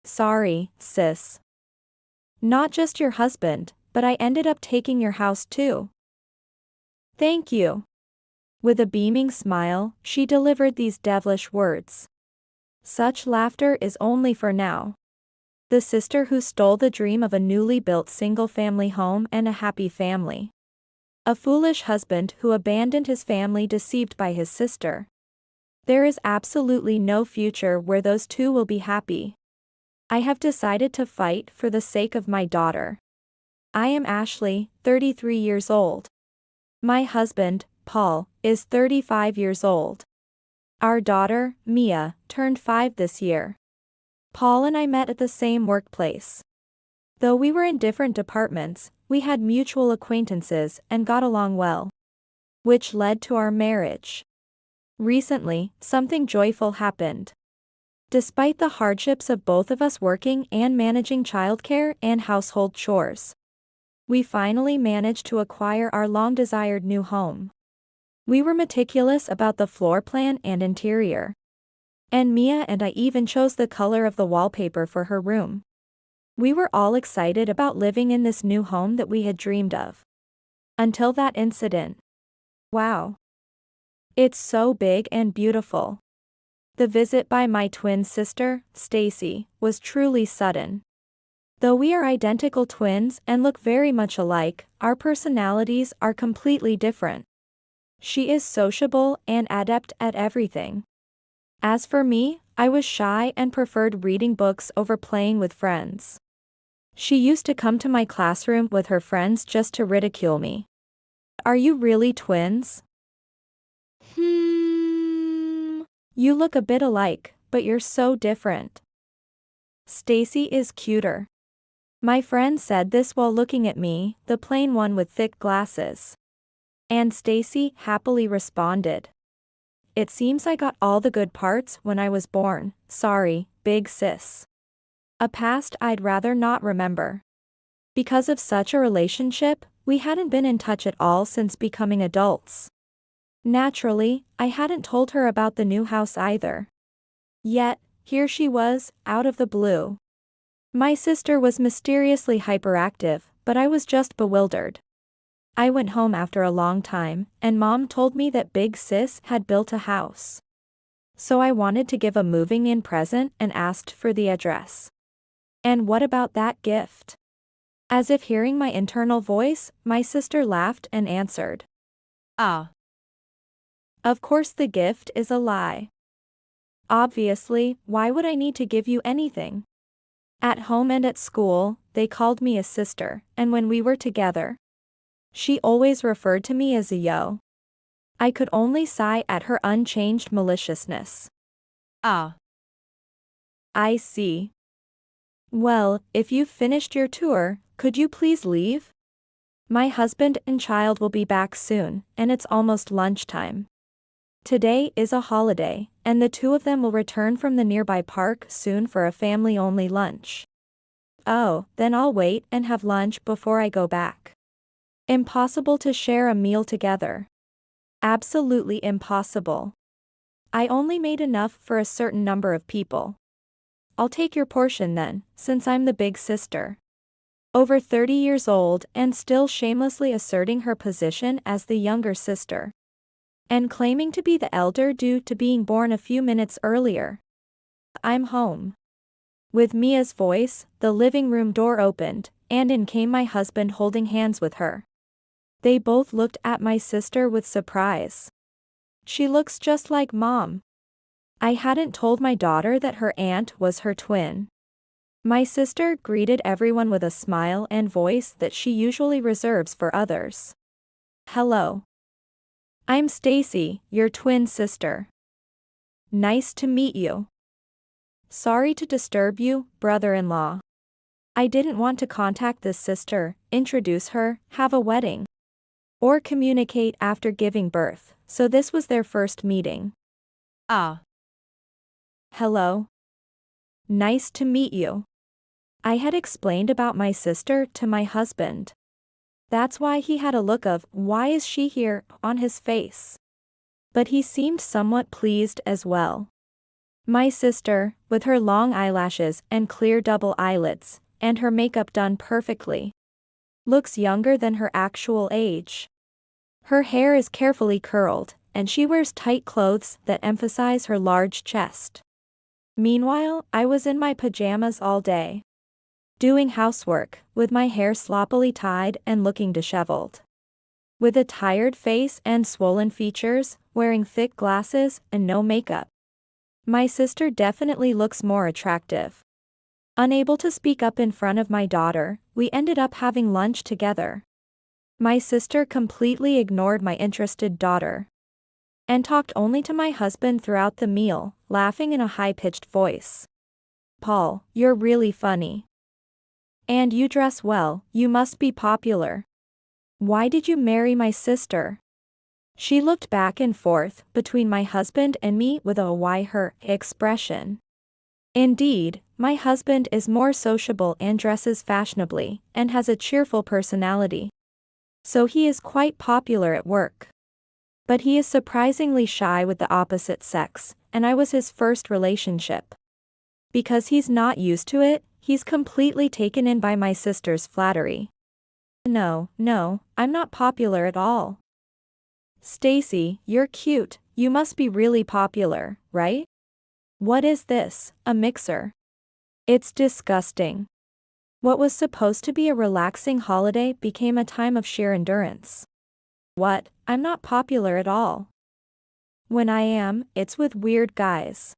Sorry, sis. Not just your husband, but I ended up taking your house too. Thank you. With a beaming smile, she delivered these devilish words. Such laughter is only for now. The sister who stole the dream of a newly built single-family home and a happy family. A foolish husband who abandoned his family deceived by his sister. There is absolutely no future where those two will be happy. I have decided to fight for the sake of my daughter. I am Ashley, 33 years old. My husband, Paul, is 35 years old. Our daughter, Mia, turned 5 this year. Paul and I met at the same workplace. Though we were in different departments, we had mutual acquaintances and got along well. Which led to our marriage. Recently, something joyful happened. Despite the hardships of both of us working and managing childcare and household chores, we finally managed to acquire our long-desired new home. We were meticulous about the floor plan and interior. And Mia and I even chose the color of the wallpaper for her room. We were all excited about living in this new home that we had dreamed of. Until that incident. Wow. It's so big and beautiful. The visit by my twin sister, Stacy, was truly sudden. Though we are identical twins and look very much alike, our personalities are completely different. She is sociable and adept at everything. As for me, I was shy and preferred reading books over playing with friends. She used to come to my classroom with her friends just to ridicule me. Are you really twins? You look a bit alike, but you're so different. Stacy is cuter. My friend said this while looking at me, the plain one with thick glasses. And Stacy happily responded. It seems I got all the good parts when I was born, sorry, big sis. A past I'd rather not remember. Because of such a relationship, we hadn't been in touch at all since becoming adults. Naturally, I hadn't told her about the new house either. Yet, here she was, out of the blue. My sister was mysteriously hyperactive, but I was just bewildered. I went home after a long time, and Mom told me that Big Sis had built a house. So I wanted to give a moving-in present and asked for the address. And what about that gift? As if hearing my internal voice, my sister laughed and answered. Ah. Of course the gift is a lie. Obviously, why would I need to give you anything? At home and at school, they called me a sister, and when we were together, she always referred to me as a yo. I could only sigh at her unchanged maliciousness. Ah. I see. Well, if you've finished your tour, could you please leave? My husband and child will be back soon, and it's almost lunchtime. Today is a holiday, and the two of them will return from the nearby park soon for a family-only lunch. Oh, then I'll wait and have lunch before I go back. Impossible to share a meal together. Absolutely impossible. I only made enough for a certain number of people. I'll take your portion then, since I'm the big sister. Over 30 years old and still shamelessly asserting her position as the younger sister. And claiming to be the elder due to being born a few minutes earlier. I'm home. With Mia's voice, the living room door opened, and in came my husband holding hands with her. They both looked at my sister with surprise. She looks just like Mom. I hadn't told my daughter that her aunt was her twin. My sister greeted everyone with a smile and voice that she usually reserves for others. Hello. I'm Stacy, your twin sister. Nice to meet you. Sorry to disturb you, brother-in-law. I didn't want to contact this sister, introduce her, have a wedding, or communicate after giving birth, so this was their first meeting. Ah. Hello. Nice to meet you. I had explained about my sister to my husband. That's why he had a look of, "Why is she here?" on his face. But he seemed somewhat pleased as well. My sister, with her long eyelashes and clear double eyelids, and her makeup done perfectly, looks younger than her actual age. Her hair is carefully curled, and she wears tight clothes that emphasize her large chest. Meanwhile, I was in my pajamas all day, doing housework, with my hair sloppily tied and looking disheveled. With a tired face and swollen features, wearing thick glasses and no makeup. My sister definitely looks more attractive. Unable to speak up in front of my daughter, we ended up having lunch together. My sister completely ignored my interested daughter and talked only to my husband throughout the meal, laughing in a high-pitched voice. "Paul, you're really funny. And you dress well, you must be popular. Why did you marry my sister?" She looked back and forth between my husband and me with a "why her" expression. Indeed, my husband is more sociable and dresses fashionably, and has a cheerful personality. So he is quite popular at work. But he is surprisingly shy with the opposite sex, and I was his first relationship. Because he's not used to it, he's completely taken in by my sister's flattery. No, I'm not popular at all. Stacy, you're cute, you must be really popular, right? What is this, a mixer? It's disgusting. What was supposed to be a relaxing holiday became a time of sheer endurance. What? I'm not popular at all. When I am, it's with weird guys.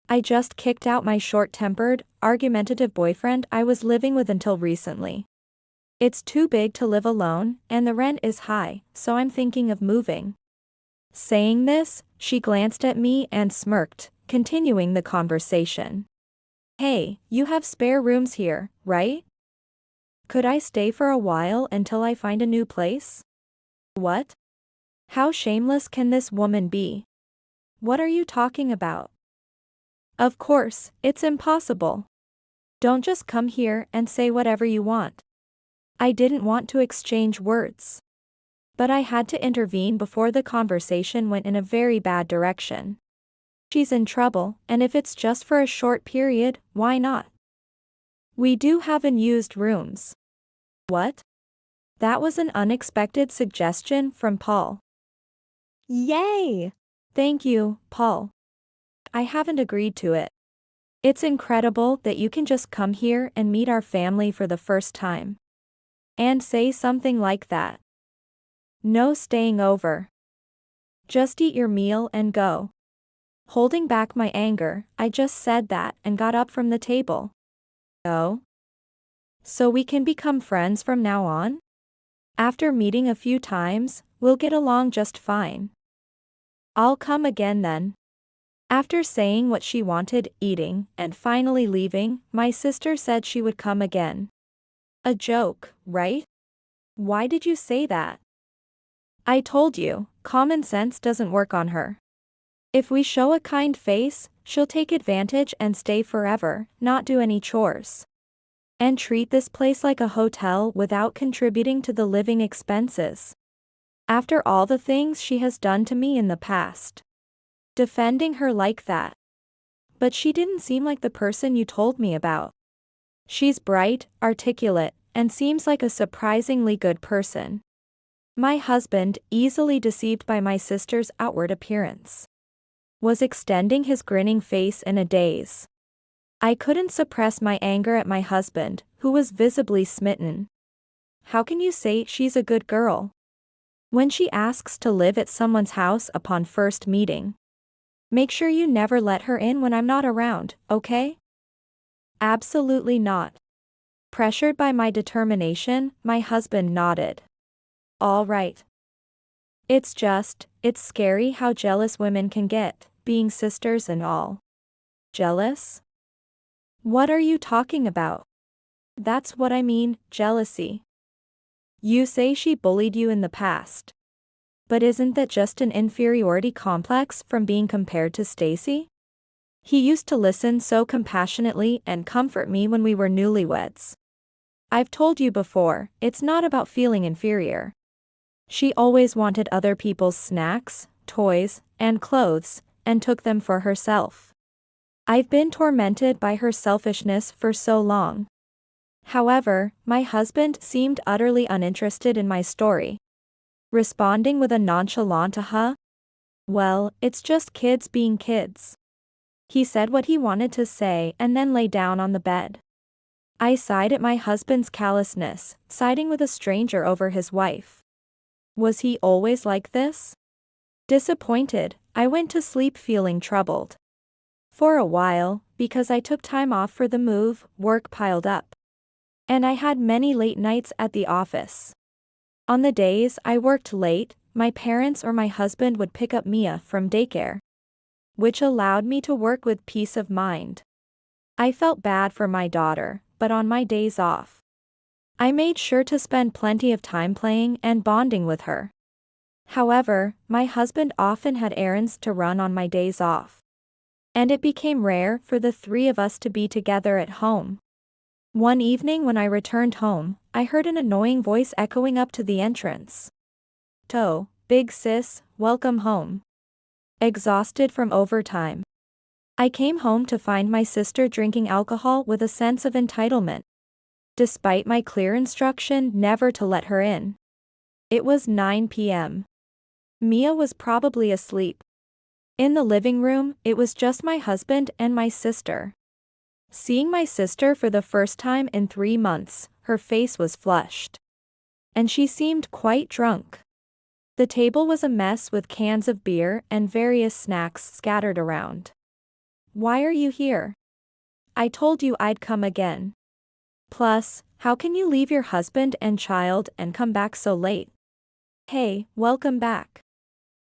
I just kicked out my short-tempered, argumentative boyfriend I was living with until recently. It's too big to live alone, and the rent is high, so I'm thinking of moving. Saying this, she glanced at me and smirked, continuing the conversation. Hey, you have spare rooms here, right? Could I stay for a while until I find a new place? What? How shameless can this woman be? What are you talking about? Of course, it's impossible. Don't just come here and say whatever you want. I didn't want to exchange words. But I had to intervene before the conversation went in a very bad direction. She's in trouble, and if it's just for a short period, why not? We do have unused rooms. What? That was an unexpected suggestion from Paul. Yay! Thank you, Paul. I haven't agreed to it. It's incredible that you can just come here and meet our family for the first time. And say something like that. No staying over. Just eat your meal and go. Holding back my anger, I just said that and got up from the table. Oh? So we can become friends from now on? After meeting a few times, we'll get along just fine. I'll come again then. After saying what she wanted, eating, and finally leaving, my sister said she would come again. A joke, right? Why did you say that? I told you, common sense doesn't work on her. If we show a kind face, she'll take advantage and stay forever, not do any chores. And treat this place like a hotel without contributing to the living expenses. After all the things she has done to me in the past. Defending her like that. But she didn't seem like the person you told me about. She's bright, articulate, and seems like a surprisingly good person. My husband, easily deceived by my sister's outward appearance, was extending his grinning face in a daze. I couldn't suppress my anger at my husband, who was visibly smitten. How can you say she's a good girl when she asks to live at someone's house upon first meeting? Make sure you never let her in when I'm not around, okay? Absolutely not. Pressured by my determination, my husband nodded. All right. It's scary how jealous women can get, being sisters and all. Jealous? What are you talking about? That's what I mean, jealousy. You say she bullied you in the past. But isn't that just an inferiority complex from being compared to Stacy? He used to listen so compassionately and comfort me when we were newlyweds. I've told you before, it's not about feeling inferior. She always wanted other people's snacks, toys, and clothes, and took them for herself. I've been tormented by her selfishness for so long. However, my husband seemed utterly uninterested in my story, responding with a nonchalant well, it's just kids being kids. He said what he wanted to say and then lay down on the bed. I sighed at my husband's callousness, siding with a stranger over his wife. Was he always like this? Disappointed, I went to sleep feeling troubled. For a while, because I took time off for the move, work piled up. And I had many late nights at the office. On the days I worked late, my parents or my husband would pick up Mia from daycare, which allowed me to work with peace of mind. I felt bad for my daughter, but on my days off, I made sure to spend plenty of time playing and bonding with her. However, my husband often had errands to run on my days off, and it became rare for the three of us to be together at home. One evening when I returned home, I heard an annoying voice echoing up to the entrance. Big sis, welcome home. Exhausted from overtime, I came home to find my sister drinking alcohol with a sense of entitlement, despite my clear instruction never to let her in. It was 9 p.m. Mia was probably asleep. In the living room, it was just my husband and my sister. Seeing my sister for the first time in 3 months, her face was flushed, and she seemed quite drunk. The table was a mess with cans of beer and various snacks scattered around. Why are you here? I told you I'd come again. Plus, how can you leave your husband and child and come back so late? Hey, welcome back.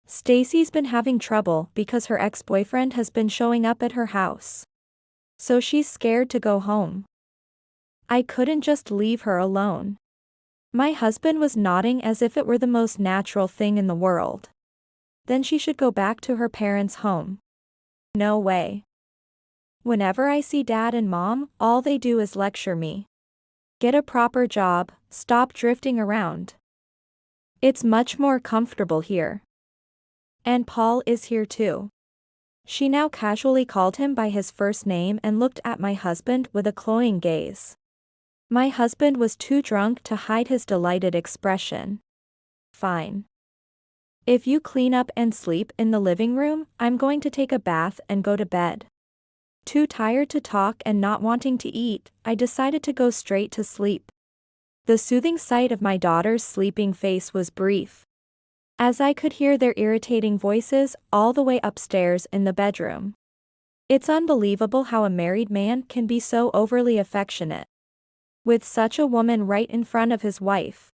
Stacy's been having trouble because her ex-boyfriend has been showing up at her house, so she's scared to go home. I couldn't just leave her alone. My husband was nodding as if it were the most natural thing in the world. Then she should go back to her parents' home. No way. Whenever I see Dad and Mom, all they do is lecture me. Get a proper job, stop drifting around. It's much more comfortable here. And Paul is here too. She now casually called him by his first name and looked at my husband with a cloying gaze. My husband was too drunk to hide his delighted expression. Fine. If you clean up and sleep in the living room, I'm going to take a bath and go to bed. Too tired to talk and not wanting to eat, I decided to go straight to sleep. The soothing sight of my daughter's sleeping face was brief, as I could hear their irritating voices all the way upstairs in the bedroom. It's unbelievable how a married man can be so overly affectionate with such a woman right in front of his wife.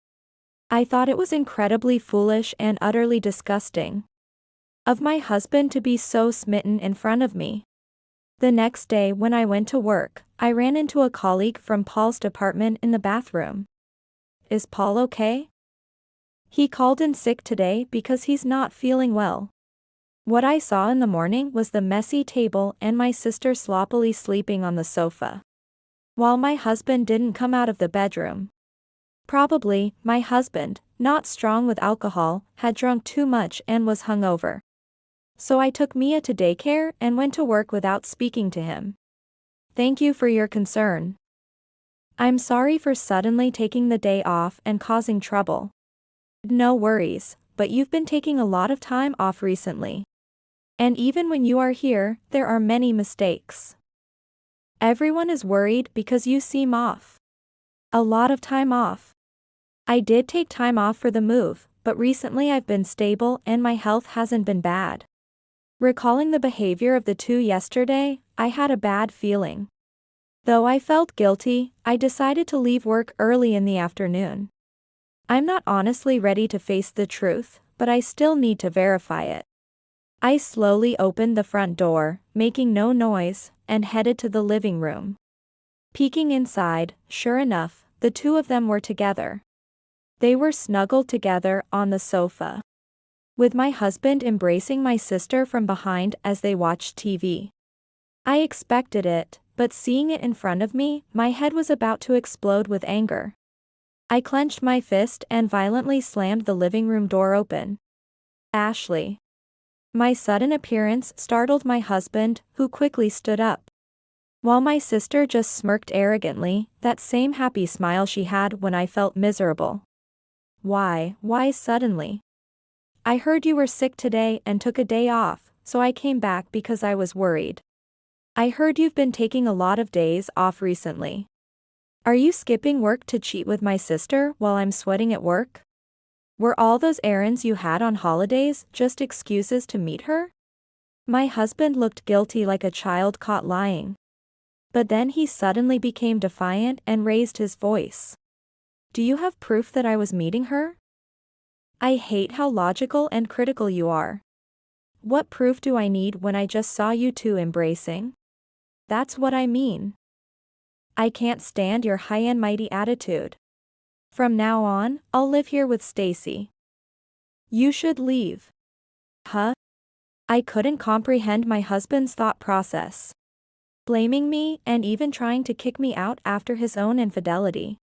I thought it was incredibly foolish and utterly disgusting of my husband to be so smitten in front of me. The next day when I went to work, I ran into a colleague from Paul's department in the bathroom. Is Paul okay? He called in sick today because he's not feeling well. What I saw in the morning was the messy table and my sister sloppily sleeping on the sofa, while my husband didn't come out of the bedroom. Probably, my husband, not strong with alcohol, had drunk too much and was hungover. So I took Mia to daycare and went to work without speaking to him. Thank you for your concern. I'm sorry for suddenly taking the day off and causing trouble. No worries, but you've been taking a lot of time off recently. And even when you are here, there are many mistakes. Everyone is worried because you seem off. A lot of time off. I did take time off for the move, but recently I've been stable and my health hasn't been bad. Recalling the behavior of the two yesterday, I had a bad feeling. Though I felt guilty, I decided to leave work early in the afternoon. I'm not honestly ready to face the truth, but I still need to verify it. I slowly opened the front door, making no noise, and headed to the living room. Peeking inside, sure enough, the two of them were together. They were snuggled together on the sofa, with my husband embracing my sister from behind as they watched TV. I expected it, but seeing it in front of me, my head was about to explode with anger. I clenched my fist and violently slammed the living room door open. Ashley. My sudden appearance startled my husband, who quickly stood up. While my sister just smirked arrogantly, that same happy smile she had when I felt miserable. Why suddenly? I heard you were sick today and took a day off, so I came back because I was worried. I heard you've been taking a lot of days off recently. Are you skipping work to cheat with my sister while I'm sweating at work? Were all those errands you had on holidays just excuses to meet her? My husband looked guilty like a child caught lying. But then he suddenly became defiant and raised his voice. Do you have proof that I was meeting her? I hate how logical and critical you are. What proof do I need when I just saw you two embracing? That's what I mean. I can't stand your high and mighty attitude. From now on, I'll live here with Stacy. You should leave. Huh? I couldn't comprehend my husband's thought process. Blaming me and even trying to kick me out after his own infidelity.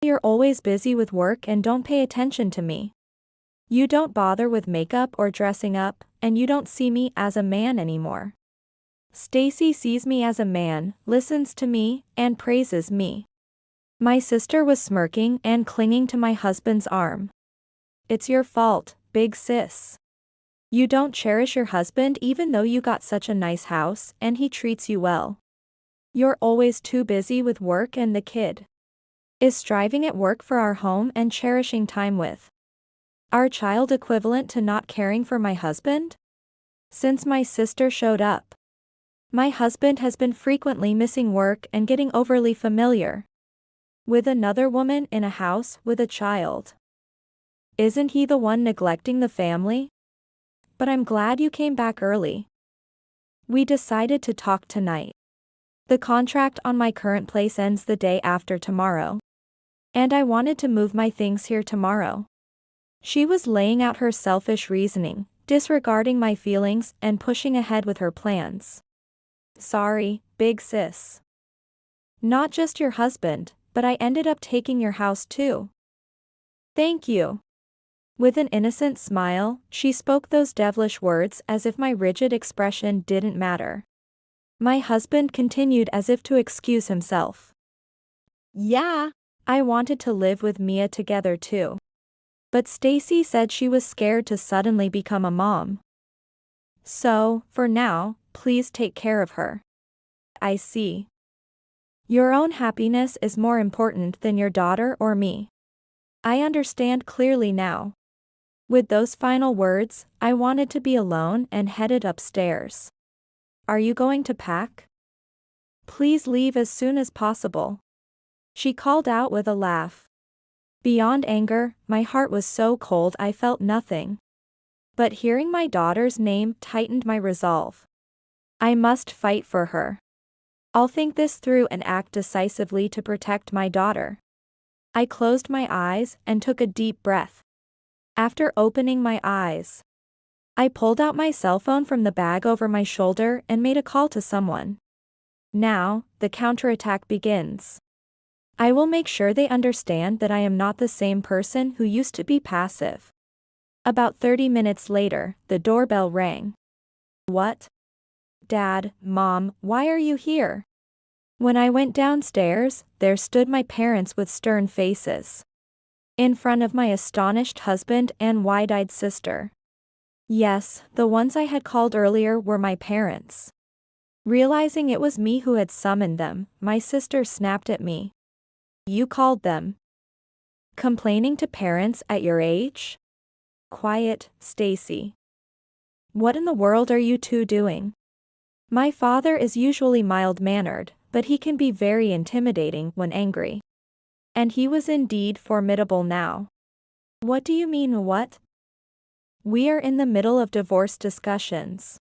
You're always busy with work and don't pay attention to me. You don't bother with makeup or dressing up, and you don't see me as a man anymore. Stacy sees me as a man, listens to me, and praises me. My sister was smirking and clinging to my husband's arm. It's your fault, big sis. You don't cherish your husband even though you got such a nice house and he treats you well. You're always too busy with work and the kid. Is striving at work for our home and cherishing time with our child equivalent to not caring for my husband? Since my sister showed up, my husband has been frequently missing work and getting overly familiar with another woman in a house with a child. Isn't he the one neglecting the family? But I'm glad you came back early. We decided to talk tonight. The contract on my current place ends the day after tomorrow. And I wanted to move my things here tomorrow. She was laying out her selfish reasoning, disregarding my feelings and pushing ahead with her plans. Sorry, big sis. Not just your husband, but I ended up taking your house too. Thank you. With an innocent smile, she spoke those devilish words as if my rigid expression didn't matter. My husband continued as if to excuse himself. Yeah, I wanted to live with Mia together too. But Stacy said she was scared to suddenly become a mom. So, for now, please take care of her. I see. Your own happiness is more important than your daughter or me. I understand clearly now. With those final words, I wanted to be alone and headed upstairs. Are you going to pack? Please leave as soon as possible. She called out with a laugh. Beyond anger, my heart was so cold I felt nothing. But hearing my daughter's name tightened my resolve. I must fight for her. I'll think this through and act decisively to protect my daughter. I closed my eyes and took a deep breath. After opening my eyes, I pulled out my cell phone from the bag over my shoulder and made a call to someone. Now, the counterattack begins. I will make sure they understand that I am not the same person who used to be passive. About 30 minutes later, the doorbell rang. What? Dad, Mom, why are you here? When I went downstairs, there stood my parents with stern faces. In front of my astonished husband and wide-eyed sister. Yes, the ones I had called earlier were my parents. Realizing it was me who had summoned them, my sister snapped at me. You called them? Complaining to parents at your age? Quiet, Stacy. What in the world are you two doing? My father is usually mild-mannered, but he can be very intimidating when angry. And he was indeed formidable now. What do you mean what? We are in the middle of divorce discussions.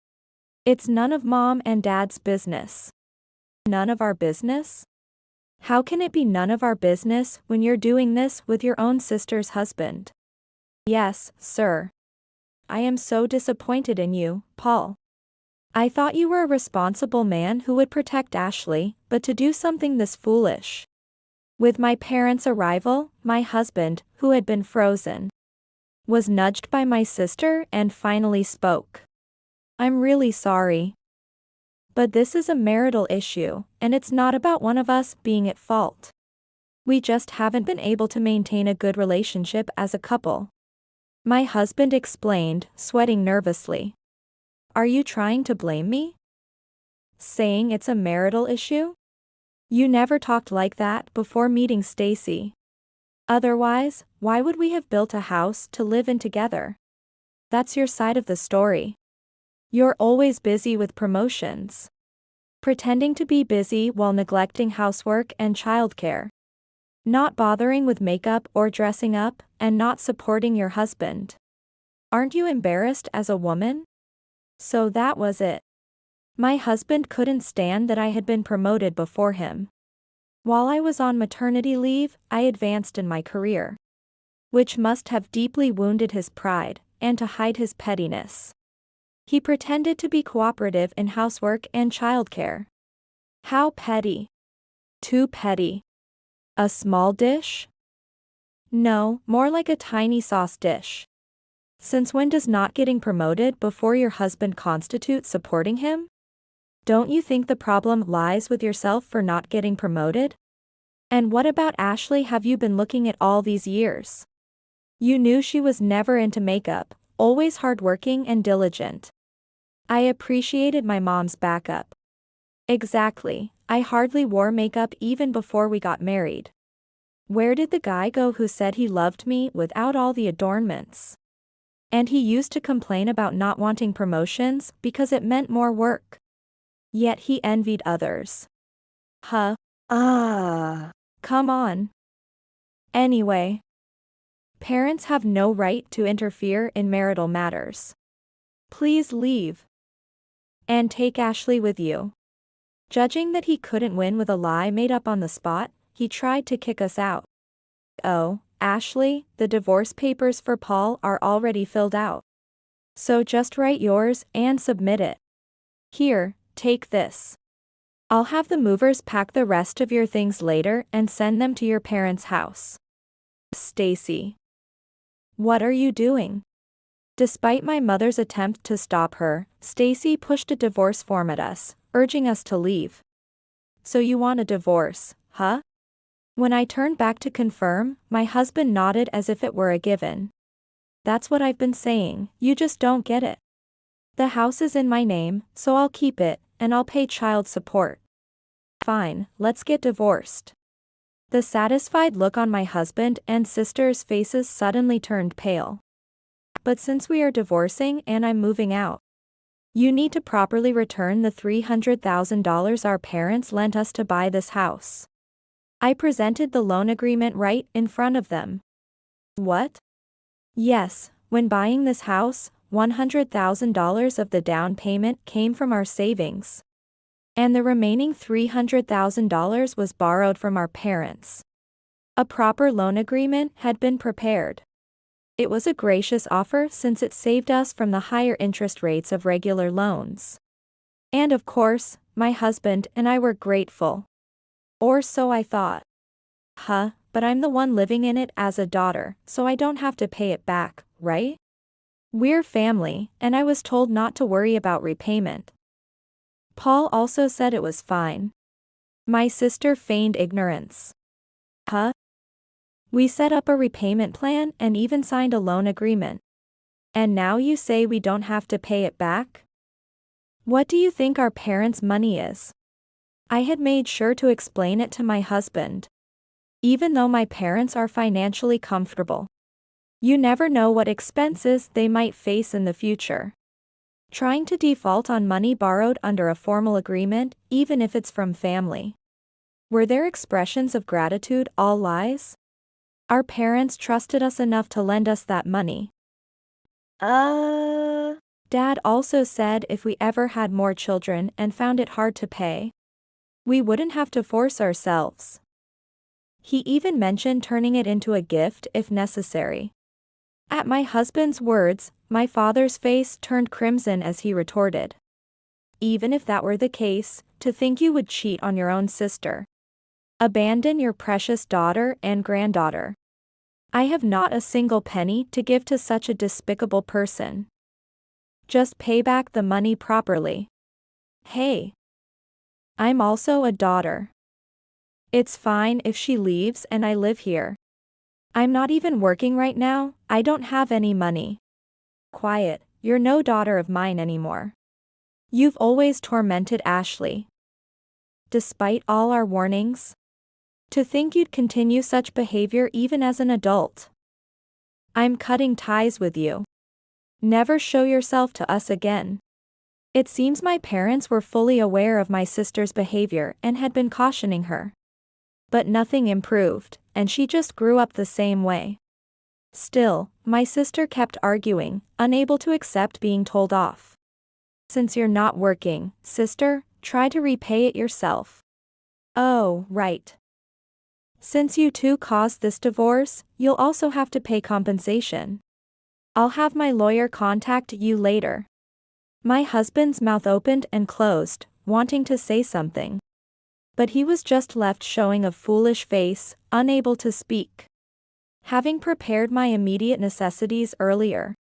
It's none of Mom and Dad's business. None of our business? How can it be none of our business when you're doing this with your own sister's husband? Yes, sir. I am so disappointed in you, Paul. I thought you were a responsible man who would protect Ashley, but to do something this foolish. With my parents' arrival, my husband, who had been frozen, was nudged by my sister and finally spoke. I'm really sorry. But this is a marital issue, and it's not about one of us being at fault. We just haven't been able to maintain a good relationship as a couple. My husband explained, sweating nervously. Are you trying to blame me? Saying it's a marital issue? You never talked like that before meeting Stacy. Otherwise, why would we have built a house to live in together? That's your side of the story. You're always busy with promotions. Pretending to be busy while neglecting housework and childcare. Not bothering with makeup or dressing up, and not supporting your husband. Aren't you embarrassed as a woman? So that was it. My husband couldn't stand that I had been promoted before him. While I was on maternity leave, I advanced in my career. Which must have deeply wounded his pride, and to hide his pettiness. He pretended to be cooperative in housework and childcare. How petty. Too petty. A small dish? No, more like a tiny sauce dish. Since when does not getting promoted before your husband constitute supporting him? Don't you think the problem lies with yourself for not getting promoted? And what about Ashley have you been looking at all these years? You knew she was never into makeup, always hardworking and diligent. I appreciated my mom's backup. Exactly, I hardly wore makeup even before we got married. Where did the guy go who said he loved me without all the adornments? And he used to complain about not wanting promotions because it meant more work. Yet he envied others. Huh? Come on. Anyway. Parents have no right to interfere in marital matters. Please leave. And take Ashley with you. Judging that he couldn't win with a lie made up on the spot, he tried to kick us out. Oh, Ashley, the divorce papers for Paul are already filled out. So just write yours and submit it. Here, take this. I'll have the movers pack the rest of your things later and send them to your parents' house. Stacy. What are you doing? Despite my mother's attempt to stop her, Stacy pushed a divorce form at us, urging us to leave. So you want a divorce, huh? When I turned back to confirm, my husband nodded as if it were a given. That's what I've been saying, you just don't get it. The house is in my name, so I'll keep it, and I'll pay child support. Fine, let's get divorced. The satisfied look on my husband and sister's faces suddenly turned pale. But since we are divorcing and I'm moving out, you need to properly return the $300,000 our parents lent us to buy this house. I presented the loan agreement right in front of them. What? Yes, when buying this house, $100,000 of the down payment came from our savings. And the remaining $300,000 was borrowed from our parents. A proper loan agreement had been prepared. It was a gracious offer since it saved us from the higher interest rates of regular loans. And of course, my husband and I were grateful. Or so I thought. Huh, but I'm the one living in it as a daughter, so I don't have to pay it back, right? We're family, and I was told not to worry about repayment. Paul also said it was fine. My sister feigned ignorance. Huh? We set up a repayment plan and even signed a loan agreement. And now you say we don't have to pay it back? What do you think our parents' money is? I had made sure to explain it to my husband. Even though my parents are financially comfortable. You never know what expenses they might face in the future. Trying to default on money borrowed under a formal agreement, even if it's from family. Were their expressions of gratitude all lies? Our parents trusted us enough to lend us that money. Dad also said if we ever had more children and found it hard to pay, we wouldn't have to force ourselves. He even mentioned turning it into a gift if necessary. At my husband's words, my father's face turned crimson as he retorted. Even if that were the case, to think you would cheat on your own sister. Abandon your precious daughter and granddaughter. I have not a single penny to give to such a despicable person. Just pay back the money properly. Hey. I'm also a daughter. It's fine if she leaves and I live here. I'm not even working right now, I don't have any money. Quiet, you're no daughter of mine anymore. You've always tormented Ashley. Despite all our warnings? To think you'd continue such behavior even as an adult. I'm cutting ties with you. Never show yourself to us again. It seems my parents were fully aware of my sister's behavior and had been cautioning her. But nothing improved, and she just grew up the same way. Still, my sister kept arguing, unable to accept being told off. Since you're not working, sister, try to repay it yourself. Oh, right. Since you two caused this divorce, you'll also have to pay compensation. I'll have my lawyer contact you later. My husband's mouth opened and closed, wanting to say something. But he was just left showing a foolish face, unable to speak. Having prepared my immediate necessities earlier,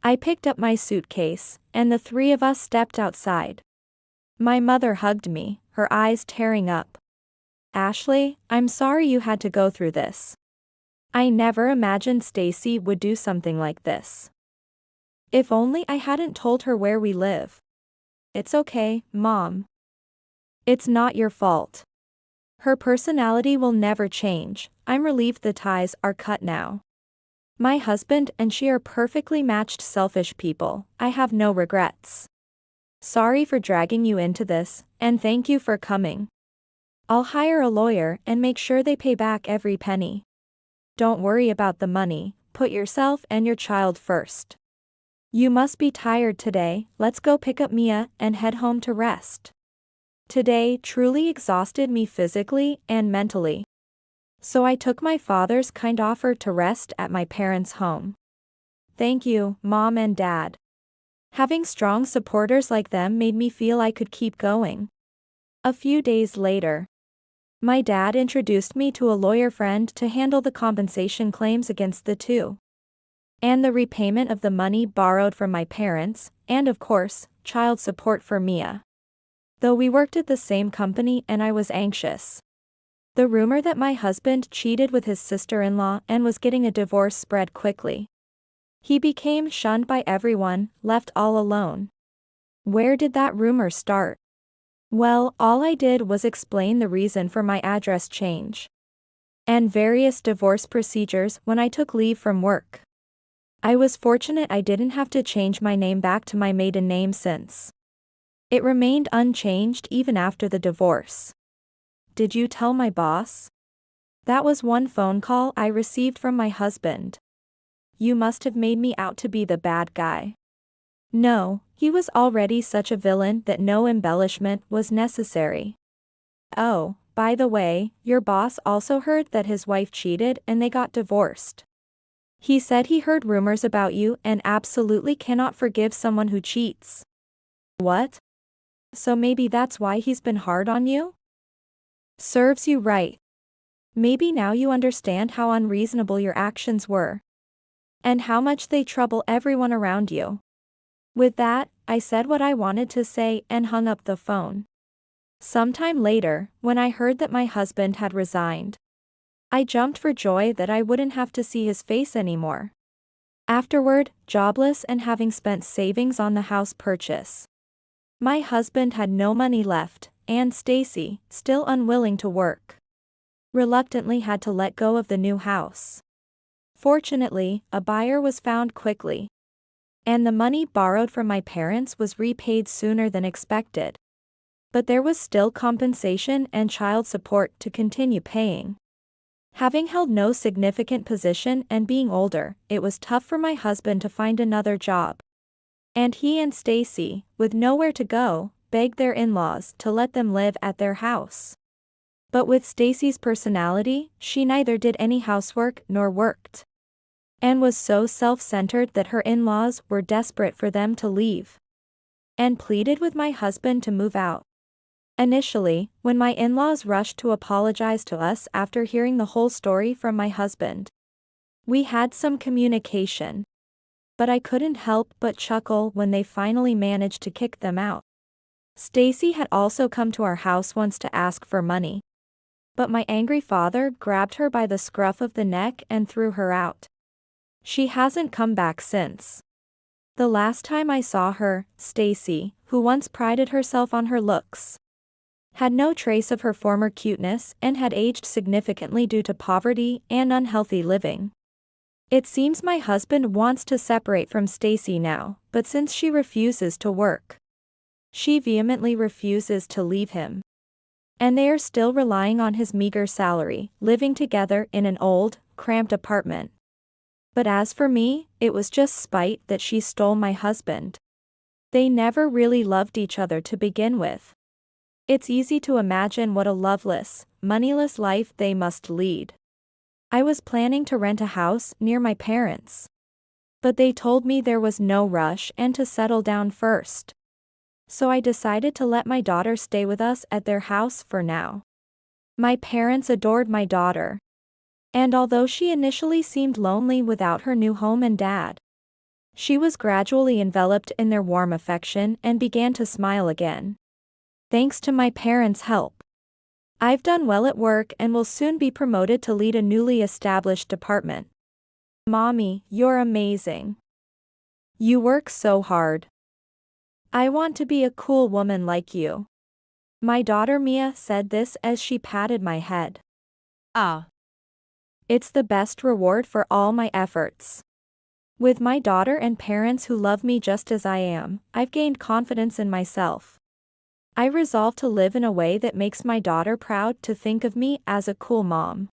I picked up my suitcase, and the three of us stepped outside. My mother hugged me, her eyes tearing up. Ashley, I'm sorry you had to go through this. I never imagined Stacy would do something like this. If only I hadn't told her where we live. It's okay, Mom. It's not your fault. Her personality will never change, I'm relieved the ties are cut now. My husband and she are perfectly matched selfish people, I have no regrets. Sorry for dragging you into this, and thank you for coming. I'll hire a lawyer and make sure they pay back every penny. Don't worry about the money, put yourself and your child first. You must be tired today, let's go pick up Mia and head home to rest. Today truly exhausted me physically and mentally. So I took my father's kind offer to rest at my parents' home. Thank you, Mom and Dad. Having strong supporters like them made me feel I could keep going. A few days later, my dad introduced me to a lawyer friend to handle the compensation claims against the two. And the repayment of the money borrowed from my parents, and of course, child support for Mia. Though we worked at the same company and I was anxious. The rumor that my husband cheated with his sister-in-law and was getting a divorce spread quickly. He became shunned by everyone, left all alone. Where did that rumor start? Well, all I did was explain the reason for my address change. And various divorce procedures when I took leave from work. I was fortunate I didn't have to change my name back to my maiden name since it remained unchanged even after the divorce. Did you tell my boss? That was one phone call I received from my husband. You must have made me out to be the bad guy. No, he was already such a villain that no embellishment was necessary. Oh, by the way, your boss also heard that his wife cheated and they got divorced. He said he heard rumors about you and absolutely cannot forgive someone who cheats. What? So maybe that's why he's been hard on you? Serves you right. Maybe now you understand how unreasonable your actions were. And how much they trouble everyone around you. With that, I said what I wanted to say and hung up the phone. Sometime later, when I heard that my husband had resigned, I jumped for joy that I wouldn't have to see his face anymore. Afterward, jobless and having spent savings on the house purchase, my husband had no money left, and Stacy, still unwilling to work, reluctantly had to let go of the new house. Fortunately, a buyer was found quickly. And the money borrowed from my parents was repaid sooner than expected. But there was still compensation and child support to continue paying. Having held no significant position and being older, it was tough for my husband to find another job. And he and Stacy, with nowhere to go, begged their in-laws to let them live at their house. But with Stacy's personality, she neither did any housework nor worked. And was so self-centered that her in-laws were desperate for them to leave. And pleaded with my husband to move out. Initially, when my in-laws rushed to apologize to us after hearing the whole story from my husband, we had some communication. but I couldn't help but chuckle when they finally managed to kick them out. Stacy had also come to our house once to ask for money. But my angry father grabbed her by the scruff of the neck and threw her out. She hasn't come back since. The last time I saw her, Stacy, who once prided herself on her looks, had no trace of her former cuteness and had aged significantly due to poverty and unhealthy living. It seems my husband wants to separate from Stacy now, but since she refuses to work, she vehemently refuses to leave him. And they are still relying on his meager salary, living together in an old, cramped apartment. But as for me, it was just spite that she stole my husband. They never really loved each other to begin with. It's easy to imagine what a loveless, moneyless life they must lead. I was planning to rent a house near my parents, but they told me there was no rush and to settle down first. So I decided to let my daughter stay with us at their house for now. My parents adored my daughter. And although she initially seemed lonely without her new home and dad, she was gradually enveloped in their warm affection and began to smile again. Thanks to my parents' help, I've done well at work and will soon be promoted to lead a newly established department. Mommy, you're amazing. You work so hard. I want to be a cool woman like you. My daughter Mia said this as she patted my head. Ah. It's the best reward for all my efforts. With my daughter and parents who love me just as I am, I've gained confidence in myself. I resolve to live in a way that makes my daughter proud to think of me as a cool mom.